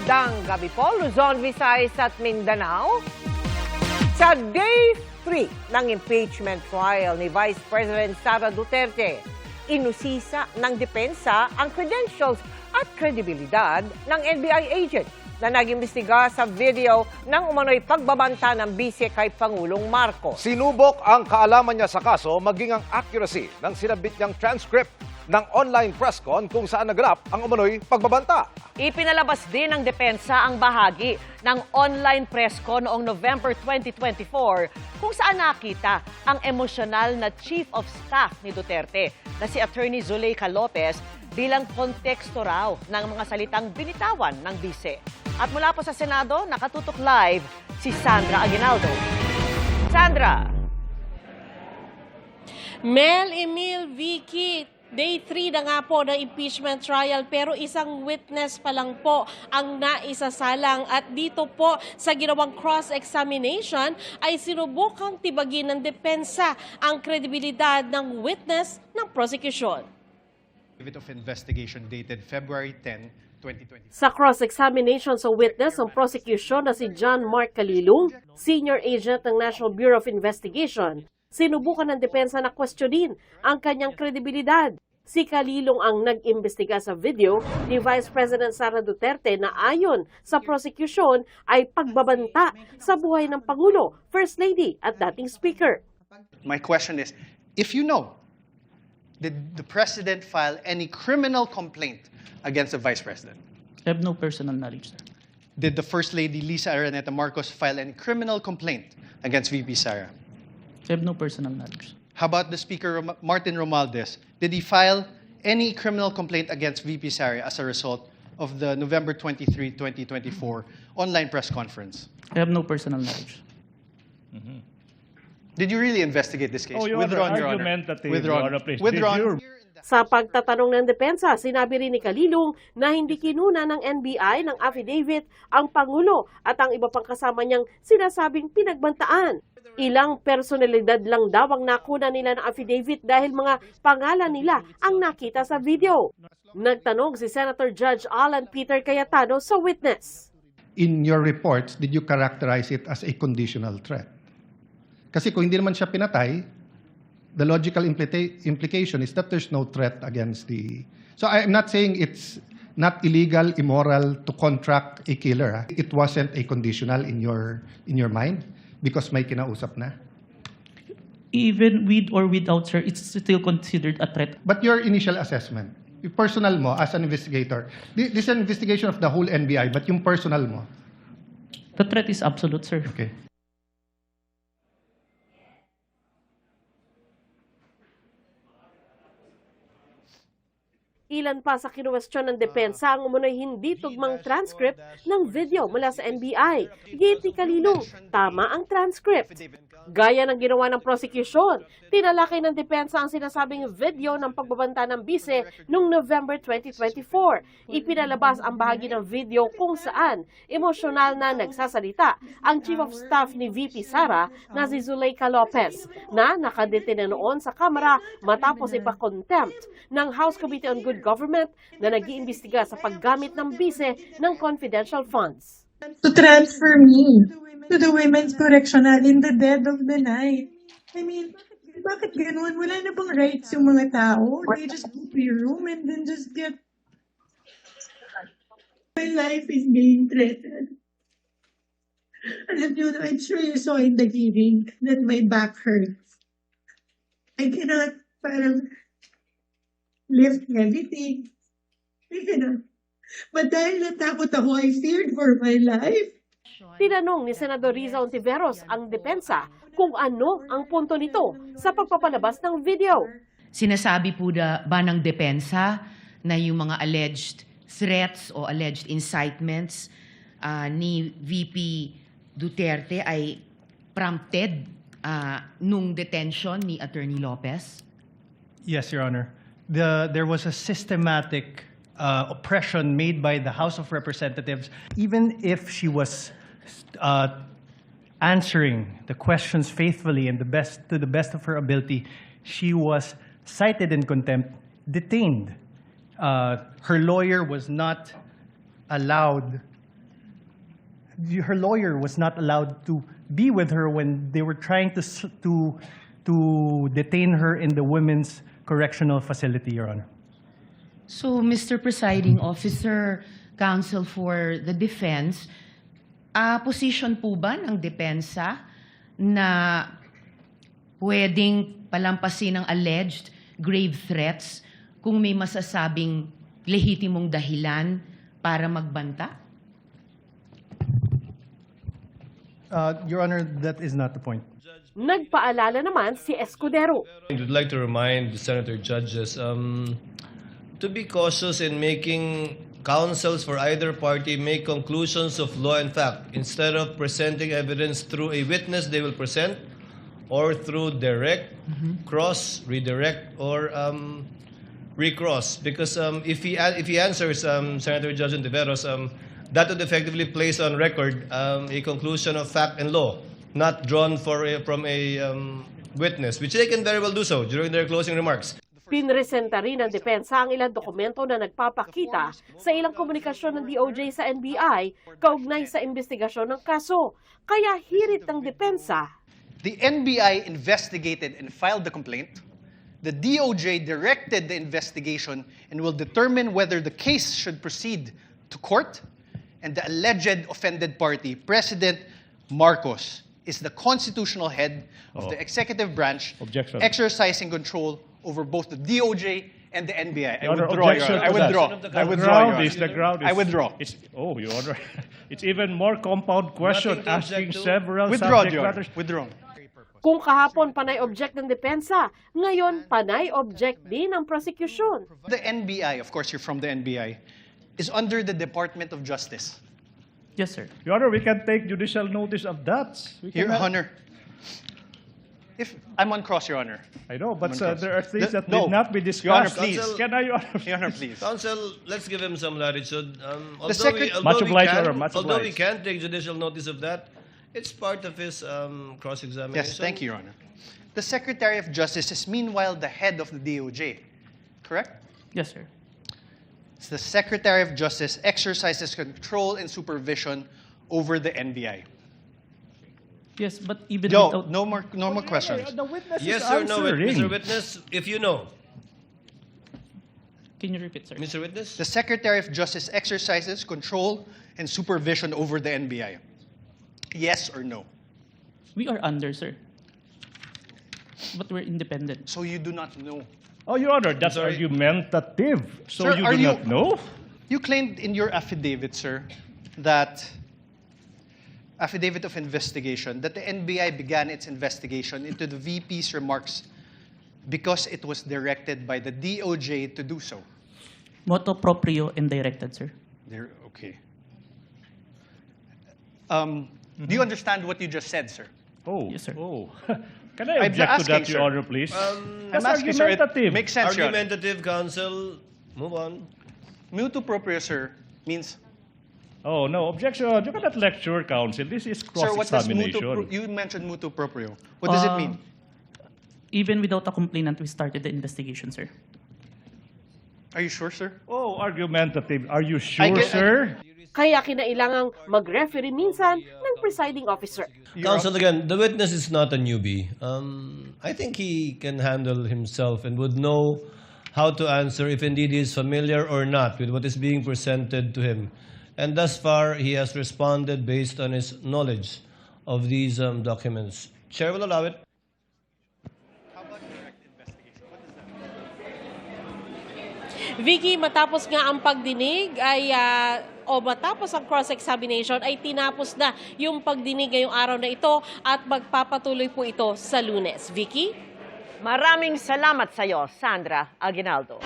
Magandang gabi po, Luzon, Visayas at Mindanao. Sa Day 3 ng impeachment trial ni Vice President Sara Duterte, inusisa ng depensa ang credentials at kredibilidad ng NBI agent na nag-imbestiga sa video ng umano'y pagbabanta ng bise kay Pangulong Marcos. Sinubok ang kaalaman niya sa kaso maging ang accuracy ng sinabit niyang transcript ng online press con kung saan naganap ang umano'y pagbabanta. Ipinalabas din ng depensa ang bahagi ng online press con noong November 2024 kung saan nakita ang emosyonal na Chief of Staff ni Duterte na si Attorney Zuleika Lopez bilang konteksto raw ng mga salitang binitawan ng bise. At mula po sa Senado, nakatutok live si Sandra Aguinaldo. Sandra! Mel, Emil, Vicky, Day 3 na nga po ng impeachment trial pero isang witness pa lang po ang naisasalang at dito po sa ginawang cross-examination ay sinubukang tibagin ng depensa ang kredibilidad ng witness ng prosecution. Of investigation dated February 10, 2020. Sa cross-examination sa witness ng prosecution na si John Mark Calilong, senior agent ng National Bureau of Investigation, sinubukan ng depensa na questionin ang kanyang kredibilidad. Si Calilong ang nag-imbestiga sa video ni Vice President Sara Duterte na ayon sa prosecution ay pagbabanta sa buhay ng Pangulo, First Lady at dating Speaker. My question is, if you know, did the President file any criminal complaint against the Vice President? I have no personal knowledge, sir. Did the First Lady Lisa Araneta Marcos file any criminal complaint against VP Sara? I have no personal knowledge. How about the Speaker, Martin Romualdez? Did he file any criminal complaint against VP Sara as a result of the November 23, 2024 online press conference? I have no personal knowledge. Did you really investigate this case? Oh, Your Honor, argumentative, Your Honor, please. Did you- Sa pagtatanong ng depensa, sinabi rin ni Calilong na hindi kinuna ng NBI ng affidavit ang Pangulo at ang iba pang kasama niyang sinasabing pinagbantaan. Ilang personalidad lang daw ang nakuna nila ng affidavit dahil mga pangalan nila ang nakita sa video. Nagtanong si Senator Judge Alan Peter Cayetano sa witness. In your reports, did you characterize it as a conditional threat? Kasi kung hindi naman siya pinatay, the logical implication is that there's no threat against the... So I'm not saying it's not illegal, immoral to contract a killer. It wasn't a conditional in your mind because may kinausap na. Even with or without, sir, it's still considered a threat. But your initial assessment, yung personal mo as an investigator, this is an investigation of the whole NBI, but yung personal mo. The threat is absolute, sir. Okay. Ilan pa sa kinuwestiyon ng depensa ang umunoy hindi tugmang transcript ng video mula sa NBI. Gate ni Calilong, tama ang transcript. Gaya ng ginawa ng prosecution, tinalakay ng depensa ang sinasabing video ng pagbabanta ng bise noong November 2024. Ipinalabas ang bahagi ng video kung saan emosyonal na nagsasalita ang Chief of Staff ni VP Sara na si Zuleika Lopez na nakadetena noon sa kamera matapos ipa-contempt ng House Committee on Good Government na nag-iimbestiga sa paggamit ng bise ng confidential funds. To transfer me to the women's correctional in the dead of the night. I mean, bakit ganun? Wala na bang rights yung mga tao? They just go to your room and then just get... My life is being threatened. Alam nyo, I'm sure you saw in the hearing that my back hurts. I cannot parang lift everything. I cannot. But dahil natakot ako, I feared for my life. Tinanong ni Senador Riza Ontiveros ang depensa kung ano ang punto nito sa pagpapalabas ng video. Sinasabi po ba ng depensa na yung mga alleged threats o alleged incitements ni VP Duterte ay prompted nung detention ni Attorney Lopez? Yes, Your Honor. There was a systematic oppression made by the House of Representatives, even if she was answering the questions faithfully and to the best of her ability, she was cited in contempt, detained. Her lawyer was not allowed her lawyer was not allowed to be with her when they were trying to detain her in the women's correctional facility, Your Honor. So, Mr. Presiding Officer, Counsel for the Defense, position po ba ng depensa na pwedeng palampasin ng alleged grave threats kung may masasabing lehitimong dahilan para magbanta? Your Honor, that is not the point. Nagpaalala naman si Escudero. I would like to remind the senator judges to be cautious in making counsels for either party make conclusions of law and fact instead of presenting evidence through a witness they will present or through direct, cross, redirect, or recross. Because if he answers Senator Judge Ontiveros, that would effectively place on record a conclusion of fact and law, not drawn from a witness, which they can very well do so during their closing remarks. Pinresenta rin ng depensa ang ilang dokumento na nagpapakita sa ilang komunikasyon ng DOJ sa NBI kaugnay sa investigasyon ng kaso. Kaya hirit ng depensa. The NBI investigated and filed the complaint. The DOJ directed the investigation and will determine whether the case should proceed to court. And the alleged offended party, President Marcos, is the constitutional head of the executive branch, exercising control over both the DOJ and the NBI. I withdraw, Your Honor. I withdraw. I withdraw, Your Honor. The ground is, I withdraw. Your Honor. It's even more compound question, asking several Withdraw, subject Your Honor. matters. Withdraw. Kung kahapon panay object ng depensa, ngayon panay object din ng prosecution. The NBI, of course, you're from the NBI, is under the Department of Justice. Yes, sir. Your Honor, we can take judicial notice of that. Your Honor, if I'm on cross, Your Honor. I know, but I'm on cross. there are things that No. did not be discussed. Your Honor, please. Can I, Your Honor? Your Honor, please. Counsel, let's give him some latitude. Much obliged, Your Honor, much Although we obliged. can't take judicial notice of that, it's part of his cross-examination. Yes, thank you, Your Honor. The Secretary of Justice is meanwhile the head of the DOJ, correct? Yes, sir. The Secretary of Justice exercises control and supervision over the NBI. Yes, but even No, without... no more questions. The witness Yes is or no, answering. Mr. Witness, if you know. Can you repeat, sir? Mr. Witness? The Secretary of Justice exercises control and supervision over the NBI. Yes or no? We are under, sir. But we're independent. So you do not know. Oh, Your Honor, that's sorry. argumentative. So Sir, you are do you- not know? You claimed in your affidavit, sir, that affidavit of investigation, that the NBI began its investigation into the VP's remarks because it was directed by the DOJ to do so. Motu proprio and directed, sir. Okay. Do you understand what you just said, sir? Oh, Yes, sir. Oh. Can I I'm object to asking, that, sir. Your Honor, please? I'm asking, sir, it argumentative. makes sense, Your Honor. Argumentative, counsel. Move on. Mutu proprio, sir, means... Oh, no, objection. You cannot lecture, counsel. This is Sir, what does cross-examination. you mentioned mutu proprio. What does it mean? Even without a complainant, we started the investigation, sir. Are you sure, sir? Oh, argumentative. Are you I sure, get- sir? Kaya kinailangang mag-referee minsan ng presiding officer. Counsel, again, the witness is not a newbie. I think he can handle himself and would know how to answer if indeed he is familiar or not with what is being presented to him. And thus far, he has responded based on his knowledge of these documents. Chair will allow it. Vicky, matapos nga ang pagdinig ay matapos ang cross-examination ay tinapos na yung pagdinig ngayong araw na ito at magpapatuloy po ito sa Lunes. Vicky? Maraming salamat sa iyo, Sandra Aguinaldo.